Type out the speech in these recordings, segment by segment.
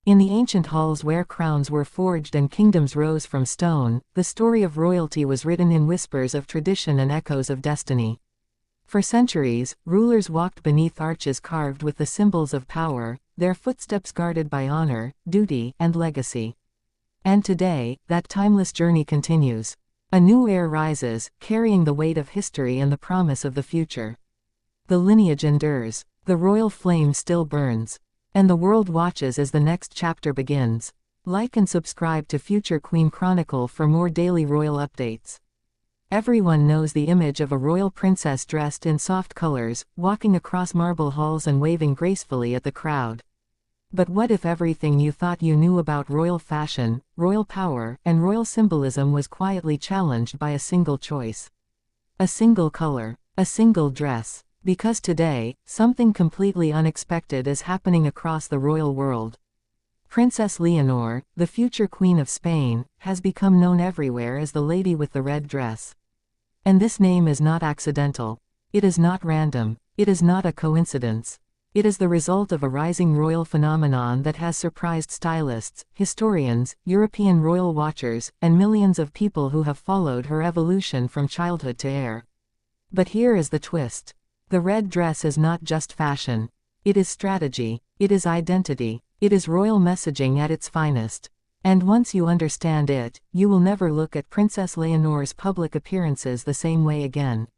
In the ancient halls where crowns were forged and kingdoms rose from stone, the story of royalty was written in whispers of tradition and echoes of destiny. For centuries, rulers walked beneath arches carved with the symbols of power, their footsteps guarded by honor, duty, and legacy. And today, that timeless journey continues. A new heir rises, carrying the weight of history and the promise of the future. The lineage endures, the royal flame still burns, and the world watches as the next chapter begins. Like and subscribe to Future Queen Chronicle for more daily royal updates. Everyone knows the image of a royal princess dressed in soft colors, walking across marble halls and waving gracefully at the crowd. But what if everything you thought you knew about royal fashion, royal power, and royal symbolism was quietly challenged by a single choice? A single color, a single dress. Because today, something completely unexpected is happening across the royal world. Princess Leonor, the future Queen of Spain, has become known everywhere as the lady with the red dress. And this name is not accidental. It is not random. It is not a coincidence. It is the result of a rising royal phenomenon that has surprised stylists, historians, European royal watchers, and millions of people who have followed her evolution from childhood to heir. But here is the twist. The red dress is not just fashion. It is strategy. It is identity. It is royal messaging at its finest. And once you understand it, you will never look at Princess Leonor's public appearances the same way again.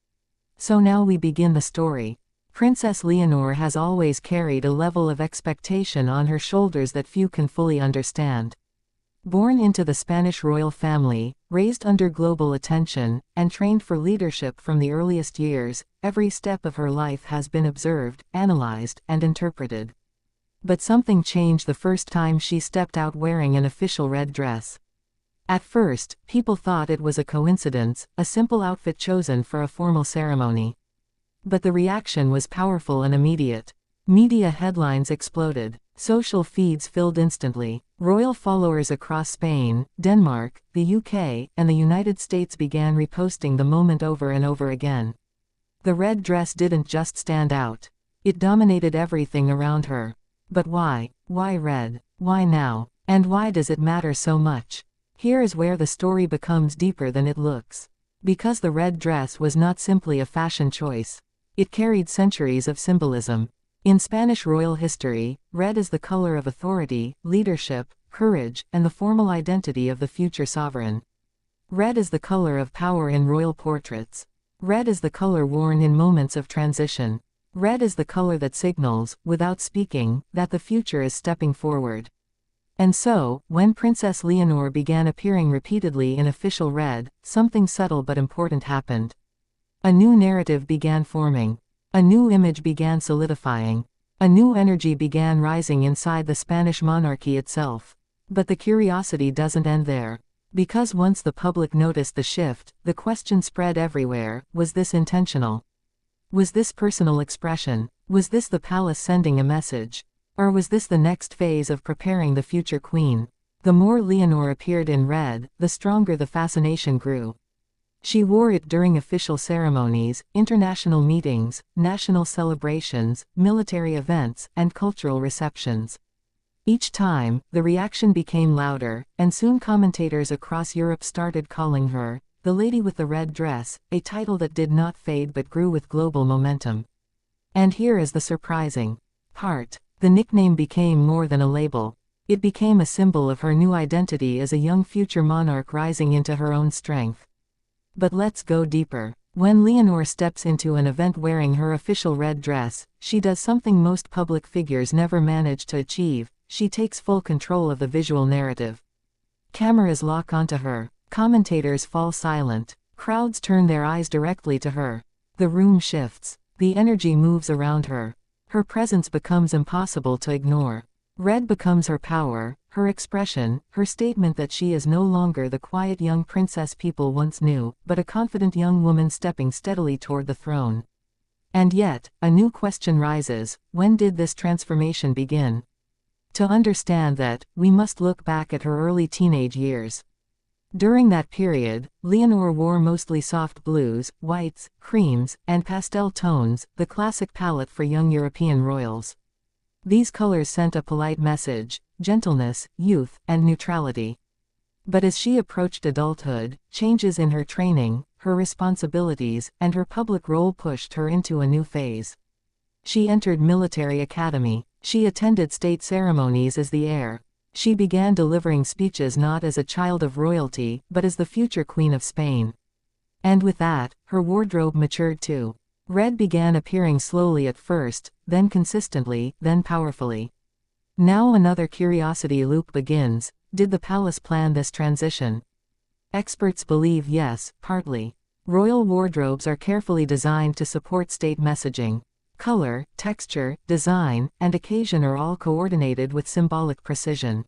So now we begin the story. Princess Leonor has always carried a level of expectation on her shoulders that few can fully understand. Born into the Spanish royal family, raised under global attention, and trained for leadership from the earliest years, every step of her life has been observed, analyzed, and interpreted. But something changed the first time she stepped out wearing an official red dress. At first, people thought it was a coincidence, a simple outfit chosen for a formal ceremony. But the reaction was powerful and immediate. Media headlines exploded. Social feeds filled instantly. Royal followers across Spain, Denmark, the UK, and the United States began reposting the moment over and over again. The red dress didn't just stand out. It dominated everything around her. But why? Why red? Why now? And why does it matter so much? Here is where the story becomes deeper than it looks. Because the red dress was not simply a fashion choice. It carried centuries of symbolism. In Spanish royal history, red is the color of authority, leadership, courage, and the formal identity of the future sovereign. Red is the color of power in royal portraits. Red is the color worn in moments of transition. Red is the color that signals, without speaking, that the future is stepping forward. And so, when Princess Leonor began appearing repeatedly in official red, something subtle but important happened. A new narrative began forming. A new image began solidifying. A new energy began rising inside the Spanish monarchy itself. But the curiosity doesn't end there. Because once the public noticed the shift, the question spread everywhere: was this intentional? Was this personal expression? Was this the palace sending a message? Or was this the next phase of preparing the future queen? The more Leonor appeared in red, the stronger the fascination grew. She wore it during official ceremonies, international meetings, national celebrations, military events, and cultural receptions. Each time, the reaction became louder, and soon commentators across Europe started calling her the Lady with the Red Dress, a title that did not fade but grew with global momentum. And here is the surprising part. The nickname became more than a label. It became a symbol of her new identity as a young future monarch rising into her own strength. But let's go deeper. When Leonor steps into an event wearing her official red dress, she does something most public figures never manage to achieve: she takes full control of the visual narrative. Cameras lock onto her. Commentators fall silent. Crowds turn their eyes directly to her. The room shifts. The energy moves around her. Her presence becomes impossible to ignore. Red becomes her power, her expression, her statement that she is no longer the quiet young princess people once knew, but a confident young woman stepping steadily toward the throne. And yet, a new question rises: when did this transformation begin? To understand that, we must look back at her early teenage years. During that period, Leonor wore mostly soft blues, whites, creams, and pastel tones, the classic palette for young European royals. These colors sent a polite message: gentleness, youth, and neutrality. But as she approached adulthood, changes in her training, her responsibilities, and her public role pushed her into a new phase. She entered military academy. She attended state ceremonies as the heir. She began delivering speeches not as a child of royalty, but as the future Queen of Spain. And with that, her wardrobe matured too. Red began appearing slowly at first, then consistently, then powerfully. Now another curiosity loop begins. Did the palace plan this transition? Experts believe yes, partly. Royal wardrobes are carefully designed to support state messaging. Color, texture, design, and occasion are all coordinated with symbolic precision.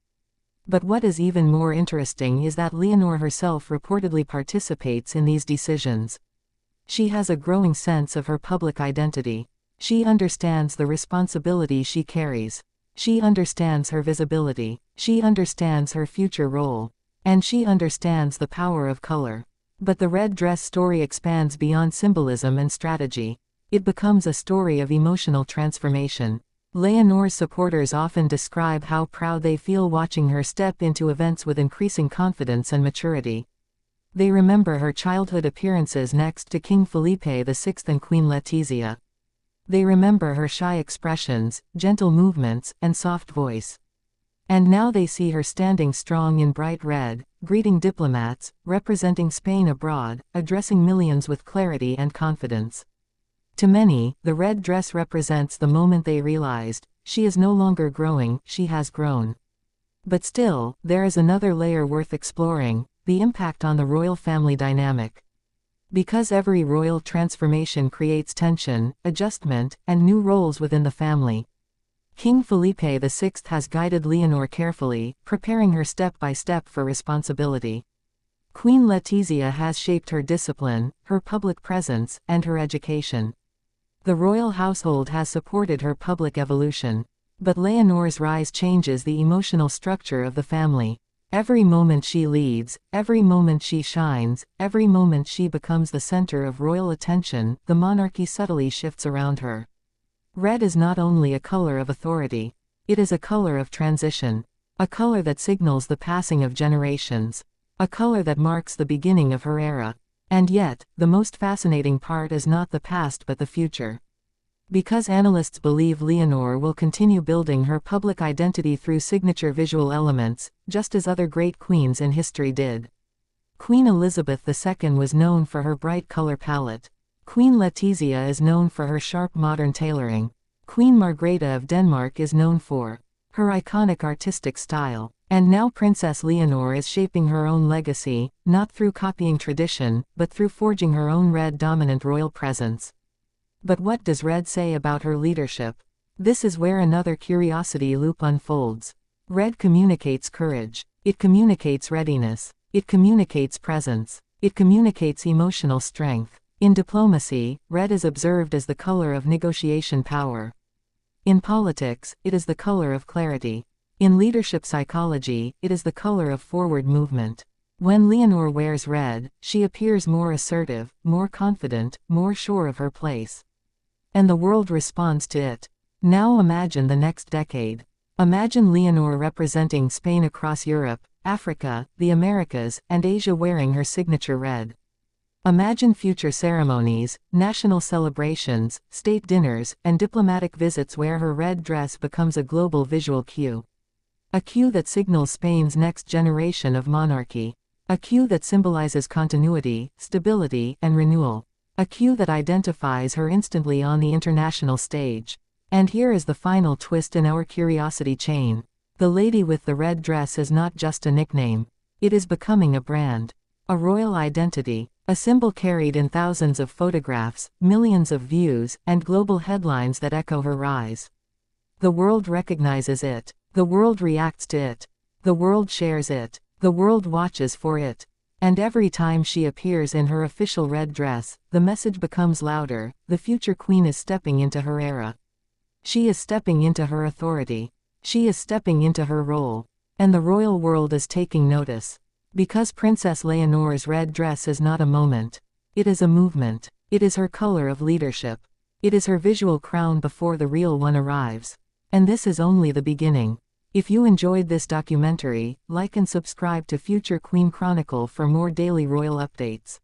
But what is even more interesting is that Leonor herself reportedly participates in these decisions. She has a growing sense of her public identity. She understands the responsibility she carries. She understands her visibility. She understands her future role. And she understands the power of color. But the red dress story expands beyond symbolism and strategy. It becomes a story of emotional transformation. Leonor's supporters often describe how proud they feel watching her step into events with increasing confidence and maturity. They remember her childhood appearances next to King Felipe VI and Queen Letizia. They remember her shy expressions, gentle movements, and soft voice. And now they see her standing strong in bright red, greeting diplomats, representing Spain abroad, addressing millions with clarity and confidence. To many, the red dress represents the moment they realized, she is no longer growing, she has grown. But still, there is another layer worth exploring: the impact on the royal family dynamic. Because every royal transformation creates tension, adjustment, and new roles within the family. King Felipe VI has guided Leonor carefully, preparing her step by step for responsibility. Queen Letizia has shaped her discipline, her public presence, and her education. The royal household has supported her public evolution. But Leonor's rise changes the emotional structure of the family. Every moment she leads, every moment she shines, every moment she becomes the center of royal attention, the monarchy subtly shifts around her. Red is not only a color of authority. It is a color of transition. A color that signals the passing of generations. A color that marks the beginning of her era. And yet, the most fascinating part is not the past but the future. Because analysts believe Leonor will continue building her public identity through signature visual elements, just as other great queens in history did. Queen Elizabeth II was known for her bright color palette. Queen Letizia is known for her sharp modern tailoring. Queen Margrethe of Denmark is known for her iconic artistic style. And now Princess Leonor is shaping her own legacy, not through copying tradition, but through forging her own red dominant royal presence. But what does red say about her leadership? This is where another curiosity loop unfolds. Red communicates courage. It communicates readiness. It communicates presence. It communicates emotional strength. In diplomacy, red is observed as the color of negotiation power. In politics, it is the color of clarity. In leadership psychology, it is the color of forward movement. When Leonor wears red, she appears more assertive, more confident, more sure of her place. And the world responds to it. Now imagine the next decade. Imagine Leonor representing Spain across Europe, Africa, the Americas, and Asia wearing her signature red. Imagine future ceremonies, national celebrations, state dinners, and diplomatic visits where her red dress becomes a global visual cue. A cue that signals Spain's next generation of monarchy. A cue that symbolizes continuity, stability, and renewal. A cue that identifies her instantly on the international stage. And here is the final twist in our curiosity chain. The lady with the red dress is not just a nickname. It is becoming a brand. A royal identity. A symbol carried in thousands of photographs, millions of views, and global headlines that echo her rise. The world recognizes it. The world reacts to it. The world shares it. The world watches for it. And every time she appears in her official red dress, the message becomes louder: the future queen is stepping into her era. She is stepping into her authority. She is stepping into her role. And the royal world is taking notice. Because Princess Leonor's red dress is not a moment. It is a movement. It is her color of leadership. It is her visual crown before the real one arrives. And this is only the beginning. If you enjoyed this documentary, like and subscribe to future Queen Chronicle for more daily royal updates.